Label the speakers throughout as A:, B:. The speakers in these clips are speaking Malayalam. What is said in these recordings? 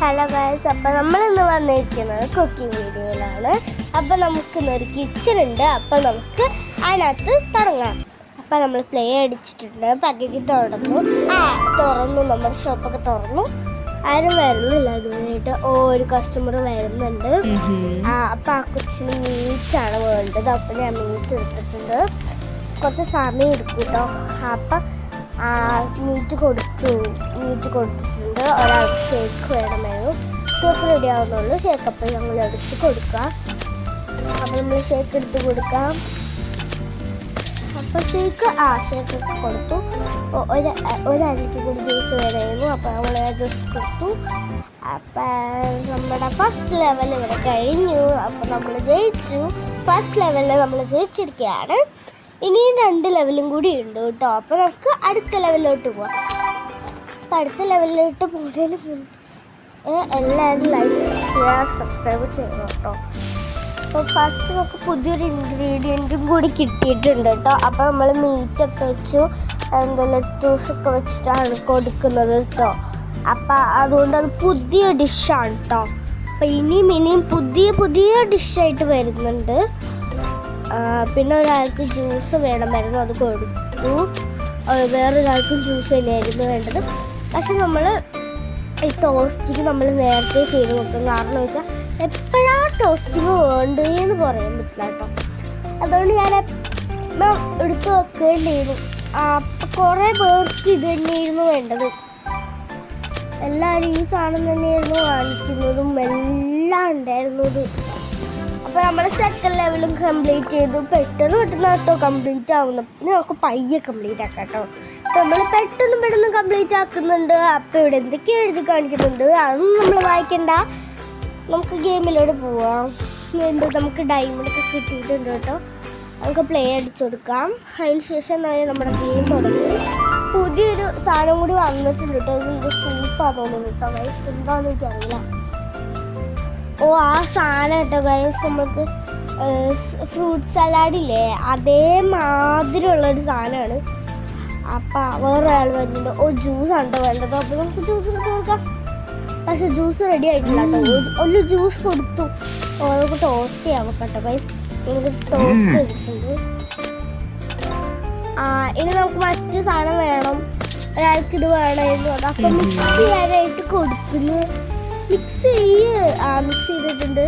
A: ഹലോ ഗൈസ്, അപ്പോൾ നമ്മളിന്ന് വന്നിരിക്കുന്നത് കുക്കിംഗ് വീഡിയോയിലാണ്. അപ്പോൾ നമുക്കിന്നൊരു കിച്ചൺ ഉണ്ട്. അപ്പോൾ നമുക്ക് അതിനകത്ത് തുടങ്ങാം. അപ്പോൾ നമ്മൾ പ്ലേ അടിച്ചിട്ടുണ്ട്, പകുതി തുറന്നു നമ്മുടെ ഷോപ്പൊക്കെ തുറന്നു. ആരും വരുന്നില്ല, അതുകൊണ്ടിട്ട് ഒരു കസ്റ്റമർ വരുന്നുണ്ട്. അപ്പോൾ ആ കൊച്ചിന് മീറ്റാണ് വേണ്ടത്. അപ്പോൾ ഞാൻ മീറ്റ് എടുത്തിട്ടുണ്ട്. കുറച്ച് സമയം എടുക്കും കേട്ടോ. അപ്പം മീറ്റ് കൊടുത്തിട്ടുണ്ട്. ഒരാൾക്ക് ഷേക്ക് വേണമായിരുന്നു. Shake ready ആവുന്നുള്ളൂ. ഷേക്കപ്പ് ഞങ്ങൾ എടുത്ത് കൊടുക്കാം. അപ്പം നമ്മൾ ഷേക്ക് എടുത്ത് കൊടുക്കാം. അപ്പം ഷേക്കൊക്കെ കൊടുത്തു. ഒരാൾക്ക് കൂടി ജ്യൂസ് വേണമായിരുന്നു. അപ്പം നമ്മൾ ജ്യൂസ് കൊടുത്തു. അപ്പം നമ്മുടെ ഫസ്റ്റ് ലെവൽ ഇവിടെ കഴിഞ്ഞു. അപ്പം നമ്മൾ ജയിച്ചു. ഫസ്റ്റ് ലെവലിൽ നമ്മൾ ജയിച്ചിരിക്കുകയാണ്. ഇനിയും 2 ലെവലും കൂടി ഉണ്ട് കേട്ടോ. അപ്പോൾ നമുക്ക് അടുത്ത ലെവലിലോട്ട് പോവാം. അപ്പം അടുത്ത ലെവലിലോട്ട് പോകുന്നതിന് എല്ലാവരും ലൈക്ക് ഷെയർ സബ്സ്ക്രൈബ് ചെയ്യണം കേട്ടോ. അപ്പോൾ ഫസ്റ്റ് നമുക്ക് പുതിയൊരു ഇൻഗ്രീഡിയൻറ്റും കൂടി കിട്ടിയിട്ടുണ്ട് കേട്ടോ. അപ്പോൾ നമ്മൾ മീറ്റൊക്കെ വെച്ചു, ലെറ്റൂസൊക്കെ വെച്ചിട്ടാണ് കൊടുക്കുന്നത് കേട്ടോ. അപ്പം അതുകൊണ്ട് അത് പുതിയ ഡിഷാണ് കേട്ടോ. അപ്പം ഇനിയും പുതിയ ഡിഷായിട്ട് വരുന്നുണ്ട്. പിന്നെ ഒരാൾക്ക് ജ്യൂസ് വേണമായിരുന്നു, അത് കൊടുത്തു. വേറൊരാൾക്കും ജ്യൂസ് തന്നെയായിരുന്നു വേണ്ടത്. പക്ഷെ നമ്മൾ ഈ ടോസ്റ്റിങ് നമ്മൾ നേരത്തെ ചെയ്ത് വെക്കും. കാരണം വെച്ചാൽ എപ്പോഴാണ് ടോസ്റ്റിങ് വേണ്ടതെന്ന് പറയാൻ പറ്റില്ല കേട്ടോ. അതുകൊണ്ട് ഞാൻ എടുത്ത് വെക്കേണ്ടിയിരുന്നു. അപ്പം കുറേ പേർക്ക് ഇത് തന്നെയായിരുന്നു വേണ്ടത്. എല്ലാവരും ഈ സാധനം തന്നെയായിരുന്നു വാങ്ങിക്കുന്നതും എല്ലാം ഉണ്ടായിരുന്നത്. അപ്പോൾ നമ്മൾ സെക്കൻഡ് ലെവലും കംപ്ലീറ്റ് ചെയ്തു. പെട്ടെന്ന് കേട്ടോ കംപ്ലീറ്റ് ആവുന്നു. പിന്നെ നമുക്ക് പയ്യെ കംപ്ലീറ്റ് ആക്കാം കേട്ടോ. അപ്പോൾ നമ്മൾ പെട്ടെന്ന് കംപ്ലീറ്റ് ആക്കുന്നുണ്ട്. അപ്പോൾ ഇവിടെ എന്തൊക്കെയോ എഴുതി കാണിക്കുന്നുണ്ട്, അതൊന്നും നമ്മൾ വായിക്കണ്ട. നമുക്ക് ഗെയിമിലോട്ട് പോവാം. നമുക്ക് ഡയമണ്ടൊക്കെ കിട്ടിയിട്ടുണ്ട് കേട്ടോ. നമുക്ക് പ്ലേ അടിച്ചു കൊടുക്കാം. അതിന് ശേഷം നമ്മുടെ ഗെയിം തുടങ്ങി. പുതിയൊരു സാധനം കൂടി വന്നിട്ടുണ്ട് കേട്ടോ. ഇതെന്ത് സൂപ്പാണ് തോന്നുന്നു കേട്ടോ. ഗൈസ് എന്താണെന്ന് എനിക്കറിയില്ല. ആ സാധനം കേട്ടോ ഗൈസ്, നമുക്ക് ഫ്രൂട്ട് സലാഡില്ലേ അതേമാതിരിയുള്ളൊരു സാധനമാണ്. അപ്പം വേറെ ആൾ വരുന്നുണ്ട്. ജ്യൂസാണ് കേട്ടോ വേണ്ടത്. അപ്പോൾ നമുക്ക് ജ്യൂസ് ഇട്ട് കൊടുക്കാം. പക്ഷെ ജ്യൂസ് റെഡി ആയിട്ടില്ല കേട്ടോ. ഒരു ജ്യൂസ് കൊടുത്തു. നമുക്ക് ടോസ്റ്റ് ചെയ്യാൻ കേട്ടോ ഗൈസ്. നമുക്ക് ടോസ്റ്റ് ചെയ്തിട്ടുണ്ട്. ഇനി നമുക്ക് മറ്റു സാധനം വേണം. ഒരാൾക്ക് ഇത് വേണമായിരുന്നു. അപ്പം മിക്സ് ചെയ്യാനായിട്ട് കൊടുക്കുന്നു. മിക്സ് ചെയ്തിട്ടുണ്ട്.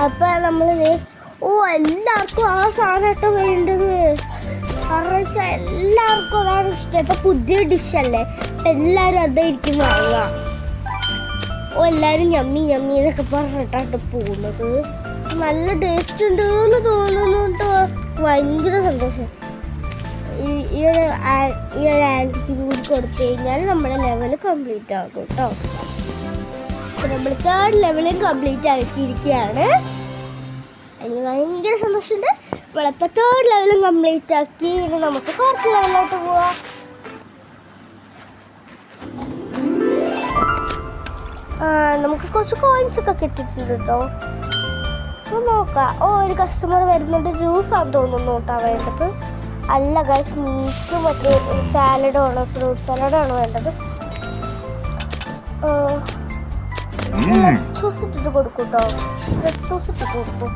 A: അപ്പം നമ്മൾ എല്ലാവർക്കും ആ സാധനമൊക്കെ വേണ്ടത്. കാരണം വെച്ചാൽ എല്ലാവർക്കും അതാണ് ഇഷ്ടം. ഇപ്പം പുതിയ ഡിഷല്ലേ, അപ്പം എല്ലാവരും അതായിരിക്കും വാങ്ങുക. എല്ലാവരും ഞമ്മി എന്നൊക്കെ പറഞ്ഞിട്ടാണ് പോകുന്നത്. നല്ല ടേസ്റ്റ് ഉണ്ടെന്ന് തോന്നുന്നു കേട്ടോ. ഭയങ്കര സന്തോഷം. ഈ ഒരു ആൻറ്റിക്ക് കൂടി കൊടുത്തു കഴിഞ്ഞാൽ നമ്മുടെ ലെവൽ കംപ്ലീറ്റ് ആകും കേട്ടോ. നമ്മൾ 3rd ലെവലും കംപ്ലീറ്റ് ആക്കിയിരിക്കുകയാണ്. എനിക്ക് ഭയങ്കര സന്തോഷമുണ്ട്. നമ്മളിപ്പോൾ 3rd ലെവലും കംപ്ലീറ്റ് ആക്കി. ഇനി നമുക്ക് 4th ലെവലിലോട്ട് പോവാം. നമുക്ക് കുറച്ച് കോയിൻസൊക്കെ കിട്ടിയിട്ടുണ്ട് കേട്ടോ. അപ്പോൾ നോക്കാം. ഒരു കസ്റ്റമർ വരുന്നുണ്ട്. ജ്യൂസാണെന്ന് തോന്നുന്നു കേട്ടോ വേണ്ടത്. അല്ല ഗൈസ്, മീറ്റ് മറ്റേ സാലഡാണോ ഫ്രൂട്ട് സാലഡാണോ വേണ്ടത്. ജ്യൂസ് ഇട്ടിട്ട് കൊടുക്കും കേട്ടോ. ജ്യൂസ് ഇട്ടിട്ട് കൊടുക്കും.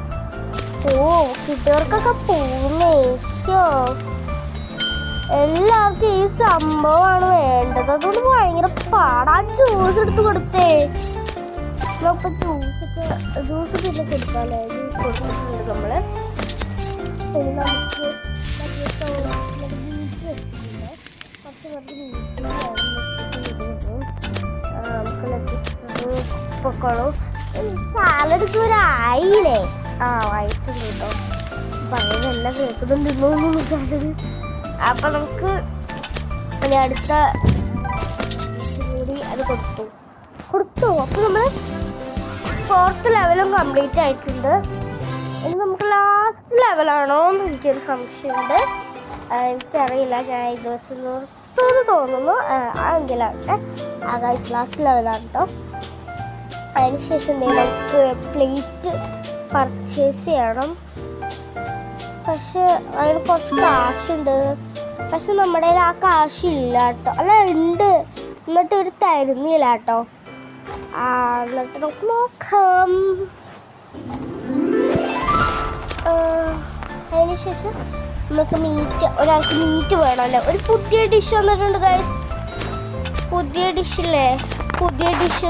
A: കിട്ടിയവർക്കൊക്കെ പോകുന്നേശോ. എല്ലാവർക്കും ഈ സംഭവമാണ് വേണ്ടത്. അതുകൊണ്ട് ഭയങ്കര പാടാ. ജ്യൂസ് എടുത്ത് കൊടുത്തേ. ഇപ്പം ജ്യൂസ് പിന്നെ കൊടുക്കാമല്ലേ. ജ്യൂസ് കൊടുത്തിട്ടുണ്ട് നമ്മള്. ഇനി നമുക്ക് പൊക്കോളൂ. സാലഡ് ആയില്ലേ? വായിട്ടുണ്ട് കേട്ടോ. പഴയതെല്ലാം കേൾക്കുന്നുണ്ടെന്നോന്നു വിചാരിച്ചത്. അപ്പം നമുക്ക് അടുത്ത കൂടി അത് കൊടുത്തു. അപ്പോൾ നമ്മൾ 4th ലെവലും കംപ്ലീറ്റ് ആയിട്ടുണ്ട്. ഇനി നമുക്ക് ലാസ്റ്റ് ലെവലാണോ എന്ന് എനിക്കൊരു സംശയമുണ്ട്. എനിക്കറിയില്ല. ഞാൻ ഇത് വെച്ച് നിർത്തുമെന്ന് തോന്നുന്നു. അതെങ്കിലാവട്ടെ. ഗൈസ് ലാസ്റ്റ് ലെവലാണ് കേട്ടോ. അതിനുശേഷം നമുക്ക് പ്ലേറ്റ് പർച്ചേസ് ചെയ്യണം. പക്ഷെ അതിന് കുറച്ച് കാശുണ്ട്. പക്ഷെ നമ്മുടെ കയ്യിൽ ആ കാശില്ല കേട്ടോ. അല്ല ഉണ്ട്, എന്നിട്ട് ഒരു തരുന്നില്ല കേട്ടോ. എന്നിട്ട് നമുക്ക് നോക്കാം. അതിനുശേഷം നമുക്ക് ഒരാൾക്ക് മീറ്റ് വേണമല്ലോ. ഒരു പുതിയ ഡിഷ് വന്നിട്ടുണ്ട് ഗൈസ്. പുതിയ ഡിഷില്ലേ, പുതിയ ഡിഷ്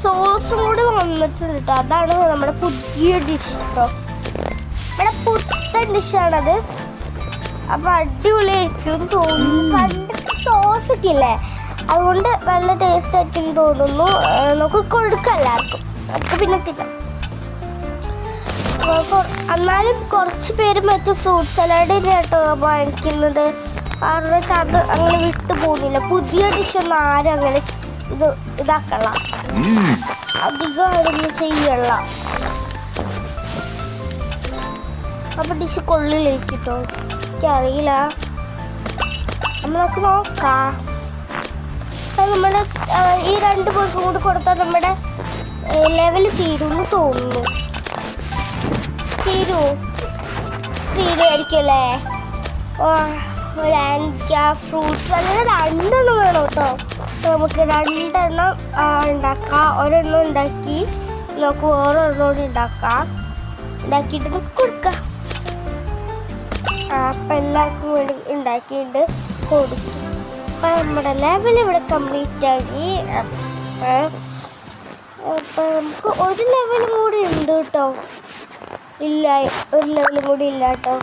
A: സോസും കൂടി വന്നിട്ടുണ്ട് കേട്ടോ. അതാണ് നമ്മുടെ പുതിയ ഡിഷ് കേട്ടോ. നമ്മുടെ പുത്തൻ ഡിഷാണത്. അപ്പം അടിപൊളിയായിരിക്കും തോന്നുന്നു. കണ്ടിട്ട് സോസൊക്കെ ഇല്ലേ, അതുകൊണ്ട് നല്ല ടേസ്റ്റ് ആയിരിക്കും തോന്നുന്നു. നമുക്ക് കൊടുക്കാം എല്ലാവർക്കും. നമുക്ക് പിന്നെ തിന്നാം. എന്നാലും കുറച്ച് പേര് മറ്റേ ഫ്രൂട്ട് സലാഡ് കേട്ടോ വാങ്ങിക്കുന്നത്. കാരണം അത് അങ്ങനെ വിട്ടു പോകുന്നില്ല. പുതിയ ഡിഷൊന്നും ആരും അങ്ങനെ ഇതാക്കള്ള, അധികം ആരൊന്നും ചെയ്യല്ല. അപ്പൊ ഡിഷ് കൊള്ളിലേക്കിട്ടോ, എനിക്കറിയില്ല. നമുക്ക് നോക്കാം. നമ്മുടെ ഈ 2 പേർക്കും കൂടി കൊടുത്താൽ നമ്മുടെ ലെവല് തീരുമെന്ന് തോന്നുന്നു. തീരുമായിരിക്കും അല്ലേ? ഫ്രൂട്ട്സ് അങ്ങനെ 2 എണ്ണം വേണം കേട്ടോ. നമുക്ക് 2 എണ്ണം ഉണ്ടാക്കാം. ഒരെണ്ണം ഉണ്ടാക്കി നമുക്ക് വേറൊരെണ്ണം കൂടി ഉണ്ടാക്കിയിട്ട് നമുക്ക് കൊടുക്കാം. അപ്പം എല്ലാവർക്കും വേണ്ടി ഉണ്ടാക്കിയിട്ട് കൊടുത്തു. അപ്പം നമ്മുടെ ലെവൽ ഇവിടെ കംപ്ലീറ്റ് ആക്കി. അപ്പം നമുക്ക് ഒരു ലെവലും കൂടി ഉണ്ട് കേട്ടോ. ഇല്ല, ഒരു ലെവലും കൂടി ഇല്ല കേട്ടോ.